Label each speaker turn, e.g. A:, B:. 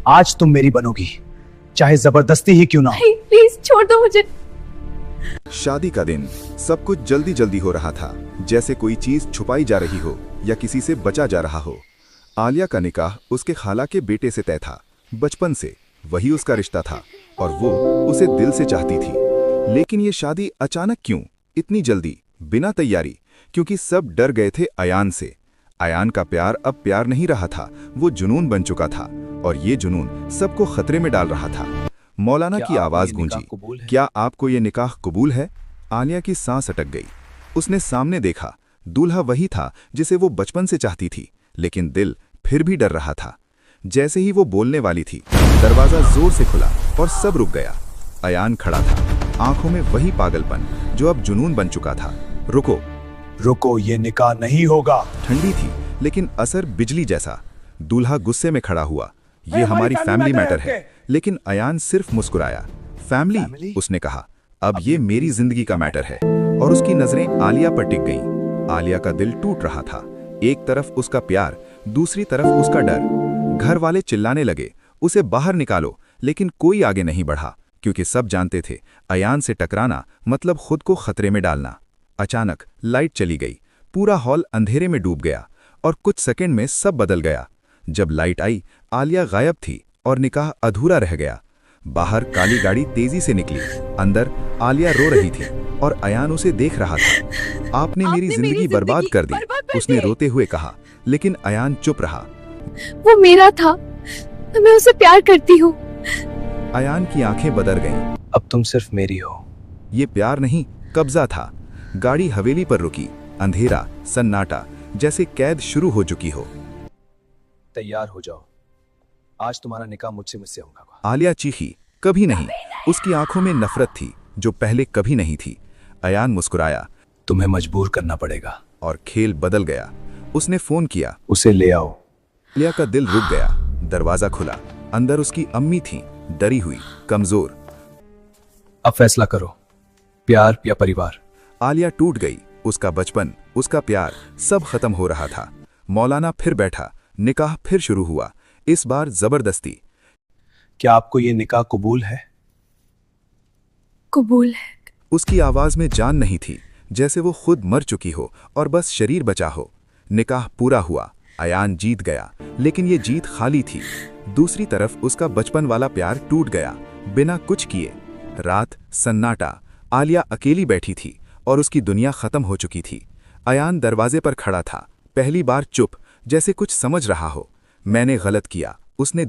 A: आज तुम मेरी बनोगी, चाहे जबरदस्ती ही क्यों ना हो।
B: प्लीज छोड़ दो मुझे।
C: शादी का दिन सब कुछ जल्दी जल्दी हो रहा था, जैसे कोई चीज छुपाई जा रही हो या किसी से बचा जा रहा हो। आलिया का निकाह उसके खाला के बेटे से तय था। बचपन से वही उसका रिश्ता था और वो उसे दिल से चाहती थी। लेकिन ये शादी अचानक क्यों, इतनी जल्दी, बिना तैयारी? क्योंकि सब डर गए थे अयान से। अयान का प्यार अब प्यार नहीं रहा था, वो जुनून बन चुका था और ये जुनून सबको खतरे में डाल रहा था। मौलाना की आवाज गूंजी, क्या आपको ये निकाह कबूल है? आलिया की सांस अटक गई। उसने सामने देखा, दूल्हा वही था जिसे वो बचपन से चाहती थी, लेकिन दिल फिर भी डर रहा था। जैसे ही वो बोलने वाली थी, दरवाजा जोर से खुला और सब रुक गया। अयान खड़ा था, आंखों में वही पागलपन जो अब जुनून बन चुका था। रुको
A: रुको, ये निकाह नहीं होगा।
C: ठंडी थी लेकिन असर बिजली जैसा। दूल्हा गुस्से में खड़ा हुआ, ये हमारी फैमिली मैटर है। लेकिन अयान सिर्फ मुस्कुराया। फैमिली? उसने कहा, अब ये मेरी जिंदगी का मैटर है। और उसकी नजरें आलिया पर टिक गईं। आलिया का दिल टूट रहा था। एक तरफ उसका प्यार, दूसरी तरफ उसका डर। घर वाले चिल्लाने लगे, उसे बाहर निकालो, लेकिन कोई आगे नहीं बढ़ा, क्योंकि सब जानते थे अयान से टकराना मतलब खुद को खतरे में डालना। अचानक लाइट चली गई, पूरा हॉल अंधेरे में डूब गया और कुछ सेकंड में सब बदल गया। जब लाइट आई, आलिया गायब थी और निकाह अधूरा रह गया। बाहर काली गाड़ी तेजी से निकली, अंदर आलिया रो रही थी और अयान उसे देख रहा था। आपने मेरी जिंदगी बर्बाद कर दी, उसने रोते हुए कहा। लेकिन अयान चुप रहा।
B: वो मेरा था, मैं उसे प्यार करती हूँ।
C: अयान की आंखें बदल गईं।
A: अब तुम सिर्फ मेरी हो।
C: ये प्यार नहीं, कब्जा था। गाड़ी हवेली पर रुकी, अंधेरा, सन्नाटा, जैसे कैद शुरू हो चुकी हो।
A: तैयार हो जाओ, आज तुम्हारा निकाह मुझसे होगा।
C: आलिया चीखी, कभी नहीं। उसकी आंखों में नफरत थी जो पहले कभी नहीं थी। अयान मुस्कुराया,
A: तुम्हें मजबूर करना पड़ेगा।
C: और खेल बदल गया। उसने फोन किया,
A: उसे ले आओ।
C: आलिया का दिल रुक गया। दरवाजा खुला, अंदर उसकी अम्मी थी, डरी हुई, कमजोर।
A: अब फैसला करो, प्यार या परिवार।
C: आलिया टूट गई। उसका बचपन, उसका प्यार, सब खत्म हो रहा था। मौलाना फिर बैठा, निकाह फिर शुरू हुआ, इस बार जबरदस्ती।
A: क्या आपको ये निकाह कबूल है?
B: कबूल है।
C: उसकी आवाज में जान नहीं थी, जैसे वो खुद मर चुकी हो और बस शरीर बचा हो। निकाह पूरा हुआ, अयान जीत गया, लेकिन ये जीत खाली थी। दूसरी तरफ उसका बचपन वाला प्यार टूट गया, बिना कुछ किए। रात, सन्नाटा, आलिया अकेली बैठी थी और उसकी दुनिया खत्म हो चुकी थी। अयान दरवाजे पर खड़ा था, पहली बार चुप, जैसे कुछ समझ रहा हो। मैंने गलत किया, उसने